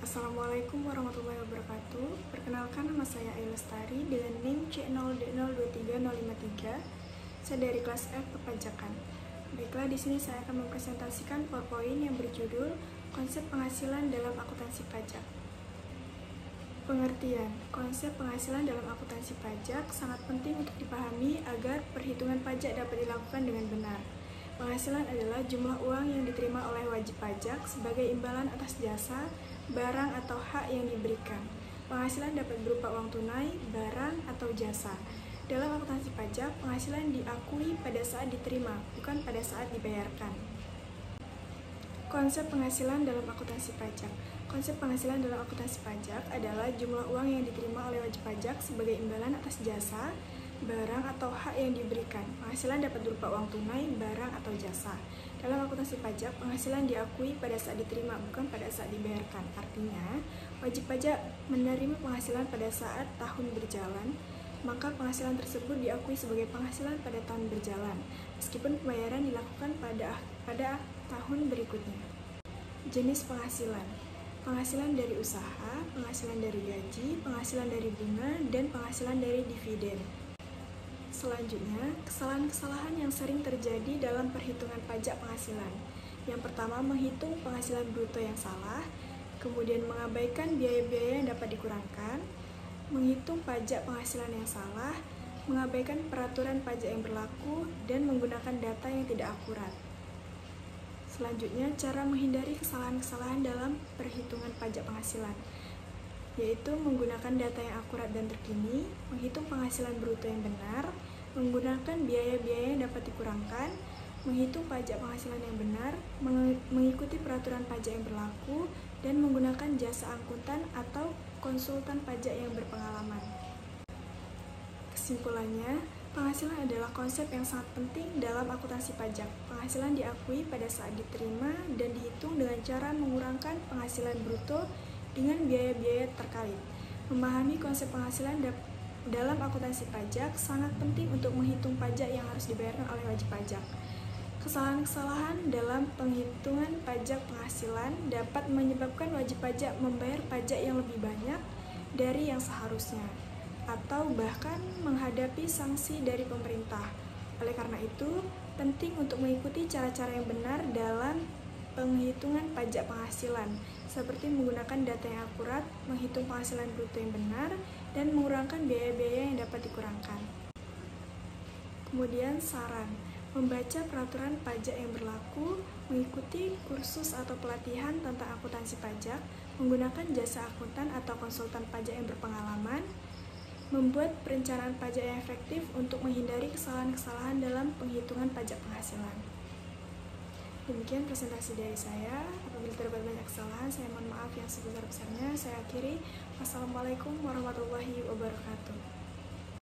Assalamualaikum warahmatullahi wabarakatuh. Perkenalkan, nama saya Ayu Lestari dengan NIM C0D023053. Saya dari kelas F Perpajakan. Baiklah, di sini saya akan mempresentasikan PowerPoint yang berjudul Konsep Penghasilan dalam Akuntansi Pajak. Pengertian, konsep penghasilan dalam akuntansi pajak sangat penting untuk dipahami agar perhitungan pajak dapat dilakukan dengan benar. Penghasilan adalah jumlah uang yang diterima oleh wajib pajak sebagai imbalan atas jasa, barang atau hak yang diberikan. Penghasilan dapat berupa uang tunai, barang, atau jasa. Dalam akuntansi pajak, penghasilan diakui pada saat diterima, bukan pada saat dibayarkan. Konsep penghasilan dalam akuntansi pajak. Konsep penghasilan dalam akuntansi pajak adalah jumlah uang yang diterima oleh wajib pajak sebagai imbalan atas jasa, barang, atau hak yang diberikan. Penghasilan dapat berupa uang tunai, barang, atau jasa. Dalam akuntansi pajak, penghasilan diakui pada saat diterima, bukan pada saat dibayarkan. Artinya, wajib pajak menerima penghasilan pada saat tahun berjalan, maka penghasilan tersebut diakui sebagai penghasilan pada tahun berjalan, meskipun pembayaran dilakukan pada tahun berikutnya. Jenis penghasilan: penghasilan dari usaha, penghasilan dari gaji, penghasilan dari bunga, dan penghasilan dari dividen. Selanjutnya, kesalahan-kesalahan yang sering terjadi dalam perhitungan pajak penghasilan. Yang pertama, menghitung penghasilan bruto yang salah, kemudian mengabaikan biaya-biaya yang dapat dikurangkan, menghitung pajak penghasilan yang salah, mengabaikan peraturan pajak yang berlaku, dan menggunakan data yang tidak akurat. Selanjutnya, cara menghindari kesalahan-kesalahan dalam perhitungan pajak penghasilan, yaitu menggunakan data yang akurat dan terkini, menghitung penghasilan bruto yang benar, menggunakan biaya-biaya yang dapat dikurangkan, menghitung pajak penghasilan yang benar, mengikuti peraturan pajak yang berlaku, dan menggunakan jasa akuntan atau konsultan pajak yang berpengalaman. Kesimpulannya, penghasilan adalah konsep yang sangat penting dalam akuntansi pajak. Penghasilan diakui pada saat diterima dan dihitung dengan cara mengurangkan penghasilan bruto dengan biaya-biaya terkait. Memahami konsep penghasilan dalam akuntansi pajak sangat penting untuk menghitung pajak yang harus dibayarkan oleh wajib pajak. Kesalahan-kesalahan dalam penghitungan pajak penghasilan dapat menyebabkan wajib pajak membayar pajak yang lebih banyak dari yang seharusnya, atau bahkan menghadapi sanksi dari pemerintah. Oleh karena itu, penting untuk mengikuti cara-cara yang benar dalam penghitungan pajak penghasilan, seperti menggunakan data yang akurat, menghitung penghasilan bruto yang benar, dan mengurangkan biaya-biaya yang dapat dikurangkan. Kemudian saran, membaca peraturan pajak yang berlaku, mengikuti kursus atau pelatihan tentang akuntansi pajak, menggunakan jasa akuntan atau konsultan pajak yang berpengalaman, membuat perencanaan pajak yang efektif untuk menghindari kesalahan-kesalahan dalam penghitungan pajak penghasilan. Demikian presentasi dari saya. Apabila terdapat banyak kesalahan, saya mohon maaf yang sebesar-besarnya. Saya akhiri. Wassalamualaikum warahmatullahi wabarakatuh.